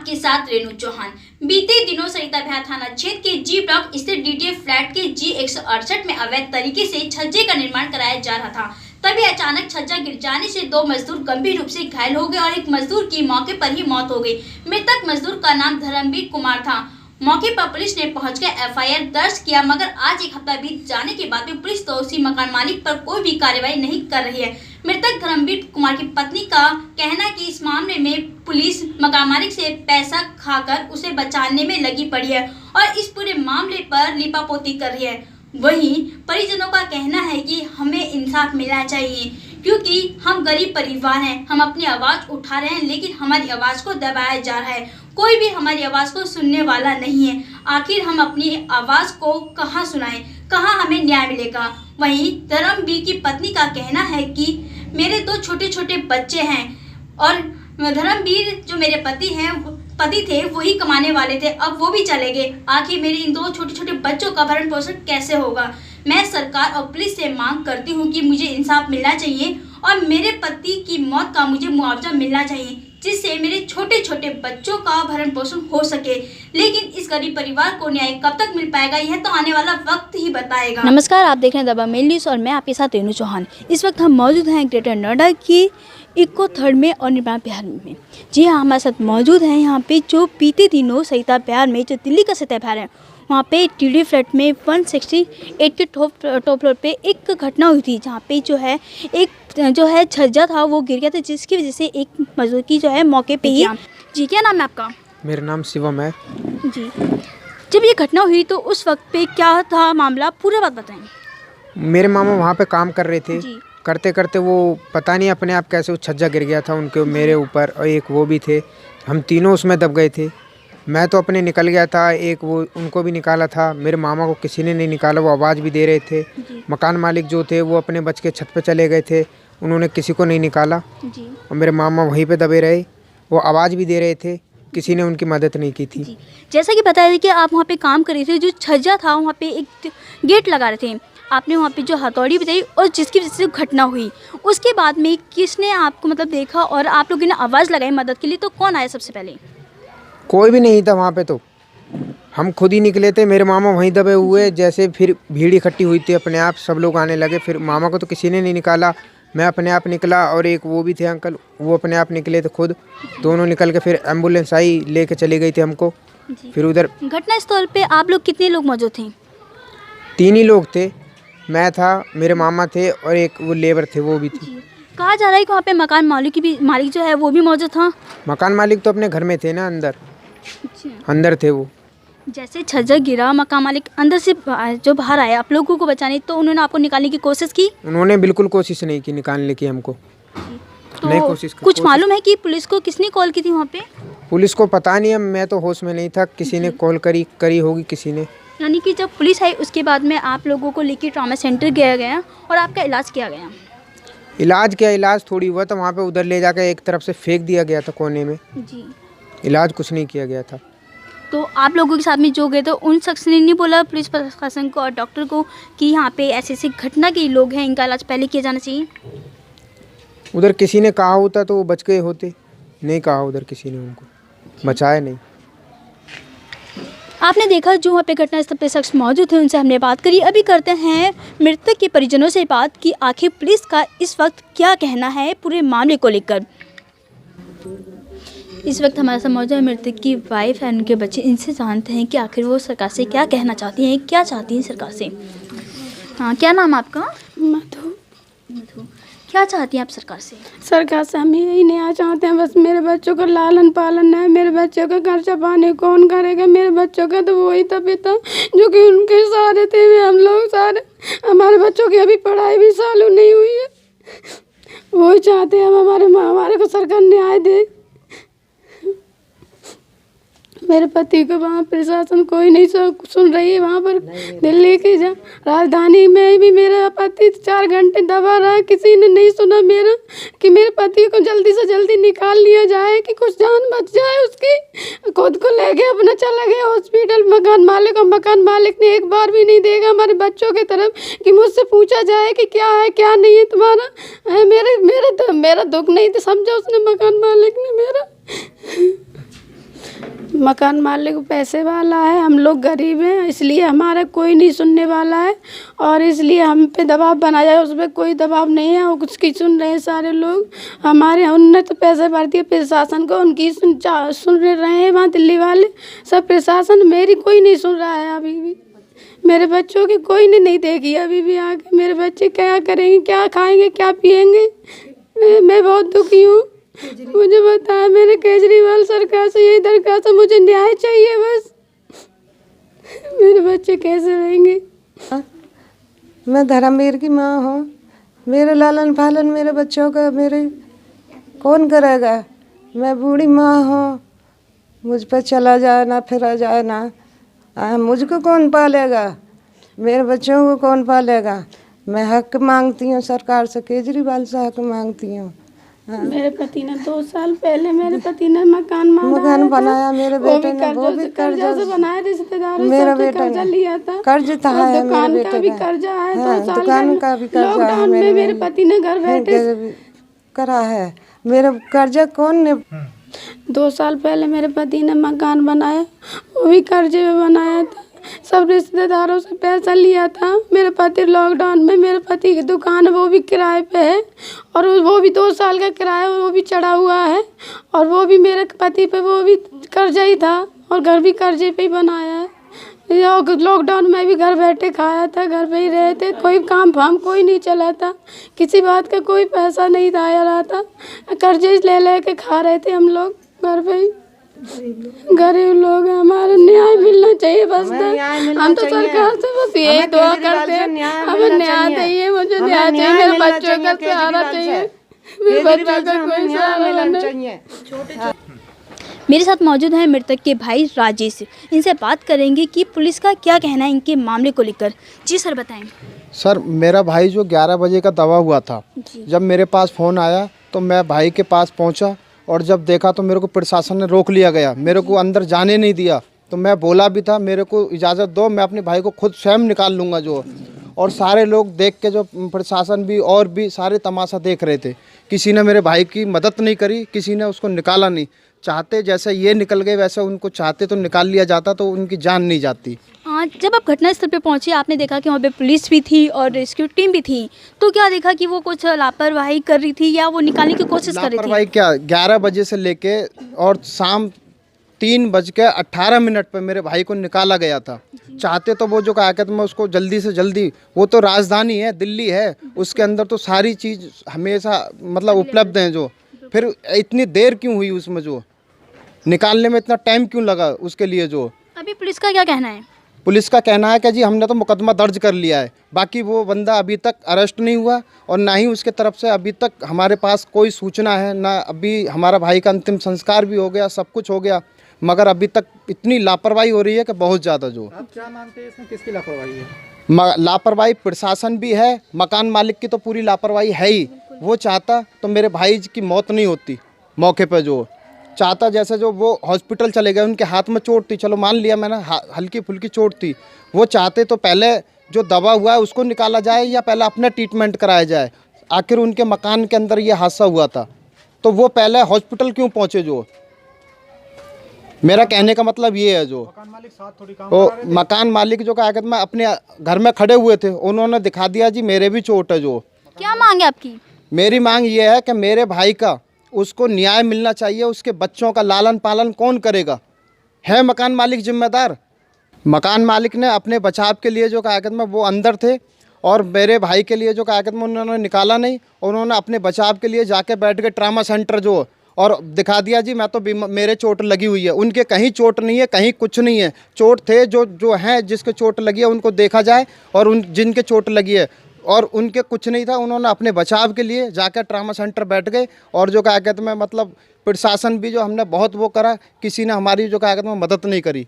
आपके साथ रेणु चौहान। बीते दिनों सरिता विहार थाना क्षेत्र के जी ब्लॉक स्थित डीटीएफ फ्लैट के G168 में अवैध तरीके से छज्जे का निर्माण कराया जा रहा था। तभी अचानक छज्जा गिर जाने से दो मजदूर गंभीर रूप से घायल हो गए और एक मजदूर की मौके पर ही मौत हो गई। मृतक मजदूर का नाम धर्मवीर कुमार था। मौके पर पुलिस ने पहुंचकर FIR दर्ज किया, मगर आज एक हफ्ता बीत जाने के बाद भी पुलिस दोषी मकान मालिक पर कोई भी कार्रवाई नहीं कर रही है। मृतक धर्मवीर कुमार की पत्नी का कहना है कि इस मामले में पुलिस मकान मालिक से पैसा खाकर उसे बचाने में लगी पड़ी है और इस पूरे मामले पर लीपापोती कर रही है। वहीं परिजनों का कहना है कि हमें इंसाफ मिलना चाहिए, क्योंकि हम गरीब परिवार हैं। हम अपनी आवाज उठा रहे हैं, लेकिन हमारी आवाज को दबाया जा रहा है। कोई भी हमारी आवाज को सुनने वाला नहीं है। आखिर हम अपनी आवाज को कहां सुनाएं, कहां हमें न्याय मिलेगा। वहीं धर्मवीर की पत्नी का कहना है कि मेरे दो छोटे छोटे बच्चे हैं और धर्मवीर जो मेरे पति थे वही कमाने वाले थे, अब वो भी चले गए। आखिर मेरे इन दो छोटे छोटे बच्चों का भरण पोषण कैसे होगा। मैं सरकार और पुलिस से मांग करती हूँ कि मुझे इंसाफ मिलना चाहिए और मेरे पति की मौत का मुझे मुआवजा मिलना चाहिए, जिससे मेरे छोटे छोटे बच्चों का भरण पोषण हो सके। लेकिन इस गरीब परिवार को न्याय कब तक मिल पाएगा, यह तो आने वाला वक्त ही बताएगा। नमस्कार, आप देख रहे हैं दबंग मेल न्यूज़ और मैं आपके साथ रेणु चौहान। इस वक्त हम मौजूद हैं ग्रेटर नोएडा की इको थर्ड में और निर्माण बिहार में। जी हाँ, हमारे साथ मौजूद हैं यहाँ पे जो बीते दिनों सरिता बिहार में जो दिल्ली का सरिता बिहार है, वहाँ पे टीडी फ्लैट में 168 के टॉप फ्लोर पे एक घटना हुई थी, जहाँ पे जो है छज्जा था वो गिर गया था, जिसकी वजह से एक मजदूर की जो है मौके पे ही। जी, क्या नाम है आपका? मेरा नाम शिवम है। जी, जब ये घटना हुई तो उस वक्त पे क्या था मामला, पूरा बात बताएं। मेरे मामा वहाँ पे काम कर रहे थे। जी। करते करते वो पता नहीं अपने आप कैसे वो छज्जा गिर गया था उनके मेरे ऊपर, और एक वो भी थे। हम तीनों उसमें दब गए थे। मैं तो अपने निकल गया था, एक वो उनको भी निकाला था। मेरे मामा को किसी ने नहीं निकाला, वो आवाज़ भी दे रहे थे। मकान मालिक जो थे वो अपने बच के छत पे चले गए थे, उन्होंने किसी को नहीं निकाला। जी। और मेरे मामा वहीं पे दबे रहे, वो आवाज़ भी दे रहे थे, किसी ने उनकी मदद नहीं की थी। जी। जैसा कि पता है कि आप वहाँ पे काम कर रहे थे, जो छज्जा था वहाँ पे एक गेट लगा रहे थे, आपने वहाँ पे जो हथौड़ी बताई और जिसकी वजह से घटना हुई, उसके बाद में किसने आपको मतलब देखा और आप लोगों ने आवाज़ लगाई मदद के लिए, तो कौन आया सबसे पहले? कोई भी नहीं था वहाँ पे, तो हम खुद ही निकले थे। मेरे मामा वहीं दबे हुए, जैसे फिर भीड़ इकट्ठी हुई थी, अपने आप सब लोग आने लगे। फिर मामा को तो किसी ने नहीं निकाला, मैं अपने आप निकला और एक वो भी थे अंकल, वो अपने आप निकले थे खुद। दोनों निकल के फिर एम्बुलेंस आई, लेके चली गई थी हमको। फिर उधर घटना स्थल पे आप लोग कितने लोग मौजूद थे? 3 ही लोग थे, मैं था, मेरे मामा थे और एक वो लेबर थे, वो भी थी। कहा जा रहा है कि वहाँ पे मकान मालिक जो है वो भी मौजूद था। मकान मालिक तो अपने घर में थे ना, अंदर थे वो। जैसे छज्जा गिरा, मकान मालिक अंदर से जो बाहर आए आप लोगों को बचाने, तो उन्होंने आपको निकालने की कोशिश की? उन्होंने बिल्कुल कोशिश नहीं की निकालने की हमको। तो नहीं कोशिश की। कुछ मालूम है कि पुलिस को किसने कॉल की थी वहाँ पे? पुलिस को पता नहीं, मैं तो होश में नहीं था, किसी ने कॉल करी होगी किसी ने। यानी कि जब पुलिस आई उसके बाद में आप लोगों को लेकर ट्रॉमा सेंटर गया और आपका इलाज किया गया? इलाज थोड़ी हुआ था वहाँ पे, उधर ले जाकर एक तरफ से फेंक दिया गया था कोने में। जी। इलाज कुछ नहीं किया गया था। तो आप लोगों के साथ में जो गए तो उन शख्स ने नहीं बोला पुलिस प्रशासन को और डॉक्टर को कि यहाँ पे ऐसी घटना के लोग हैं, इनका इलाज पहले किया जाना चाहिए? उधर किसी ने कहा होता तो वो बच गए होते, नहीं कहा उधर किसी ने, उनको बचाया नहीं। आपने देखा जो वहाँ पे घटनास्थल पे शख्स मौजूद थे, उनसे हमने बात करी। अभी करते हैं मृतक के परिजनों से बात कि आखिर पुलिस का इस वक्त क्या कहना है पूरे मामले को लेकर। इस वक्त हमारे साथ मौजूद है मृतक की वाइफ है, उनके बच्चे। इनसे जानते हैं कि आखिर वो सरकार से क्या कहना चाहती हैं, क्या चाहती हैं सरकार से। हाँ, क्या नाम है आपका? मधु। क्या चाहती हैं आप सरकार से? सरकार से हम यही नया चाहते हैं, बस मेरे बच्चों का लालन पालन है। मेरे बच्चों का खर्चा पानी कौन करेगा? मेरे बच्चों का तो वही था पिता जो कि उनके सहारे थे, हम लोग सारे। हमारे बच्चों की अभी पढ़ाई भी चालू नहीं हुई है, वही चाहते हैं हम, हमारे को सरकार न्याय दे। मेरे पति को वहाँ प्रशासन कोई नहीं सुन रही है। वहाँ पर दिल्ली की राजधानी में भी मेरा पति 4 घंटे दबा रहा, किसी ने नहीं सुना मेरा कि मेरे पति को जल्दी से जल्दी निकाल लिया जाए कि कुछ जान बच जाए उसकी। खुद को ले गए, अपना चला गया हॉस्पिटल मकान मालिक, और मकान मालिक ने एक बार भी नहीं देखा हमारे बच्चों की तरफ कि मुझसे पूछा जाए कि क्या है क्या नहीं है तुम्हारा। मेरा दुख नहीं तो समझा उसने, मकान मालिक ने मेरा। मकान मालिक पैसे वाला है, हम लोग गरीब हैं, इसलिए हमारा कोई नहीं सुनने वाला है और इसलिए हम पे दबाव बनाया है। उस पर कोई दबाव नहीं है, वो कुछ की सुन रहे हैं सारे लोग। हमारे उन्नत पैसे भारतीय प्रशासन को उनकी सुन रहे हैं वहाँ दिल्ली वाले सब प्रशासन, मेरी कोई नहीं सुन रहा है अभी भी। मेरे बच्चों की कोई ने नहीं देखी अभी भी आके। मेरे बच्चे क्या करेंगे, क्या खाएंगे, क्या पिएंगे? मैं बहुत दुखी हूँ। मुझे बताया मेरे केजरीवाल सरकार से यही दरखास्त है, मुझे न्याय चाहिए बस। मेरे बच्चे कैसे रहेंगे? मैं धर्मवीर की माँ हूँ। मेरे लालन पालन मेरे बच्चों का मेरे कौन करेगा? मैं बूढ़ी माँ हूँ, मुझ पर चला जाए ना फिरा जाए ना, मुझको कौन पालेगा? मेरे बच्चों को कौन पालेगा? मैं हक मांगती हूँ सरकार से, केजरीवाल से हक मांगती हूँ। मेरे पति ने 2 साल पहले मेरे पति ने मकान बनाया मेरे बेटे ने, वो भी कर्जा से बनाया, रिश्तेदारों मेरा से बेटा कर्जा लिया था, कर्ज था है मेरे दुकान का भी बेटे कर्जा है, का, 2 साल दुकान का भी कर्जा है लॉकडाउन में मेरे पति ने घर बैठे करा है। मेरा कर्जा कौन ने? 2 साल पहले मेरे पति ने मकान बनाया, वो भी कर्जे में बनाया था, सब रिश्तेदारों से पैसा लिया था। मेरे पति लॉकडाउन में, मेरे पति की दुकान है वो भी किराए पे है और वो भी 2 साल का किराया वो भी चढ़ा हुआ है और वो भी मेरे पति पे वो भी कर्जा ही था और घर भी कर्जे पे ही बनाया है। लॉकडाउन में भी घर बैठे खाया था, घर पे ही रहे थे, कोई काम फाम कोई नहीं चला था, किसी बात का कोई पैसा नहीं आया रहा था, कर्जे ले के खा रहे थे हम लोग घर पे ही। गरीब लोग, हमारा न्याय मिलना चाहिए बस। हम तो सरकार से बस यही दुआ करते हैं, हमें न्याय चाहिए, मुझे न्याय चाहिए, मेरे बच्चों का सहारा चाहिए, मेरे बच्चों का कोई सहारा नहीं। मेरे साथ मौजूद हैं मृतक के भाई राजेश। इनसे बात करेंगे कि पुलिस का क्या कहना है इनके मामले को लेकर। जी सर, बताएं। सर, मेरा भाई जो 11 बजे का दबा हुआ था, जब मेरे पास फ़ोन आया तो मैं भाई के पास पहुंचा और जब देखा तो मेरे को प्रशासन ने रोक लिया गया, मेरे को अंदर जाने नहीं दिया। तो मैं बोला भी था मेरे को इजाज़त दो, मैं अपने भाई को खुद स्वयं निकाल लूँगा जो। और सारे लोग देख के, जो प्रशासन भी और भी सारे तमाशा देख रहे थे, किसी ने मेरे भाई की मदद नहीं करी, किसी ने उसको निकाला नहीं। चाहते जैसे ये निकल गए वैसे उनको चाहते तो निकाल लिया जाता, तो उनकी जान नहीं जाती। जब आप घटनास्थल पे पहुंचे, आपने देखा कि वहाँ पे पुलिस भी थी और रेस्क्यू टीम भी थी, तो क्या देखा कि वो कुछ लापरवाही कर रही थी या वो निकालने की कोशिश कर रही थी? लापरवाही क्या, 11 बजे से लेके और शाम 3:18 पे मेरे भाई को निकाला गया था। चाहते तो वो जो कहा कहते मैं उसको जल्दी से जल्दी, वो तो राजधानी है, दिल्ली है, उसके अंदर तो सारी चीज़ हमेशा मतलब उपलब्ध हैं जो। फिर इतनी देर क्यों हुई उसमें, जो निकालने में इतना टाइम क्यों लगा उसके लिए जो? अभी पुलिस का क्या कहना है? पुलिस का कहना है कि जी हमने तो मुकदमा दर्ज कर लिया है, बाकी वो बंदा अभी तक अरेस्ट नहीं हुआ और ना ही उसके तरफ से अभी तक हमारे पास कोई सूचना है, ना अभी हमारा भाई का अंतिम संस्कार भी हो गया, सब कुछ हो गया, मगर अभी तक इतनी लापरवाही हो रही है कि बहुत ज़्यादा। जो आप क्या मानते हैं इसमें किसकी लापरवाही है? लापरवाही प्रशासन भी है, मकान मालिक की तो पूरी लापरवाही है ही। वो चाहता तो मेरे भाई की मौत नहीं होती मौके पर, जो चाहता जैसे जो वो हॉस्पिटल चले गए, उनके हाथ में चोट थी, चलो मान लिया मैंने, हल्की फुल्की चोट थी, वो चाहते तो पहले जो दबा हुआ है उसको निकाला जाए या पहले अपना ट्रीटमेंट कराया जाए। आखिर उनके मकान के अंदर ये हादसा हुआ था तो वो पहले हॉस्पिटल क्यों पहुँचे? जो मेरा कहने का मतलब ये है, जो मकान मालिक साथ थोड़ी काम वो मकान मालिक जो कहा मैं अपने घर में खड़े हुए थे, उन्होंने दिखा दिया जी मेरे भी चोट है। जो क्या मांग है आपकी? मेरी मांग ये है कि मेरे भाई का उसको न्याय मिलना चाहिए। उसके बच्चों का लालन पालन कौन करेगा? है मकान मालिक जिम्मेदार? मकान मालिक ने अपने बचाव के लिए जो कहा मैं वो अंदर थे और मेरे भाई के लिए जो कहा मैं उन्होंने निकाला नहीं, उन्होंने अपने बचाव के लिए जाके बैठ के ट्रामा सेंटर जो और दिखा दिया जी मैं तो मेरे चोट लगी हुई है। उनके कहीं चोट नहीं है, कहीं कुछ नहीं है। चोट थे जो हैं, जिसके चोट लगी है उनको देखा जाए, और उन जिनके चोट लगी है और उनके कुछ नहीं था, उन्होंने अपने बचाव के लिए जाकर ट्रामा सेंटर बैठ गए। और जो कहा कहते मैं मतलब प्रशासन भी जो हमने बहुत वो करा, किसी ने हमारी जो कहा कहते मैं मदद नहीं करी।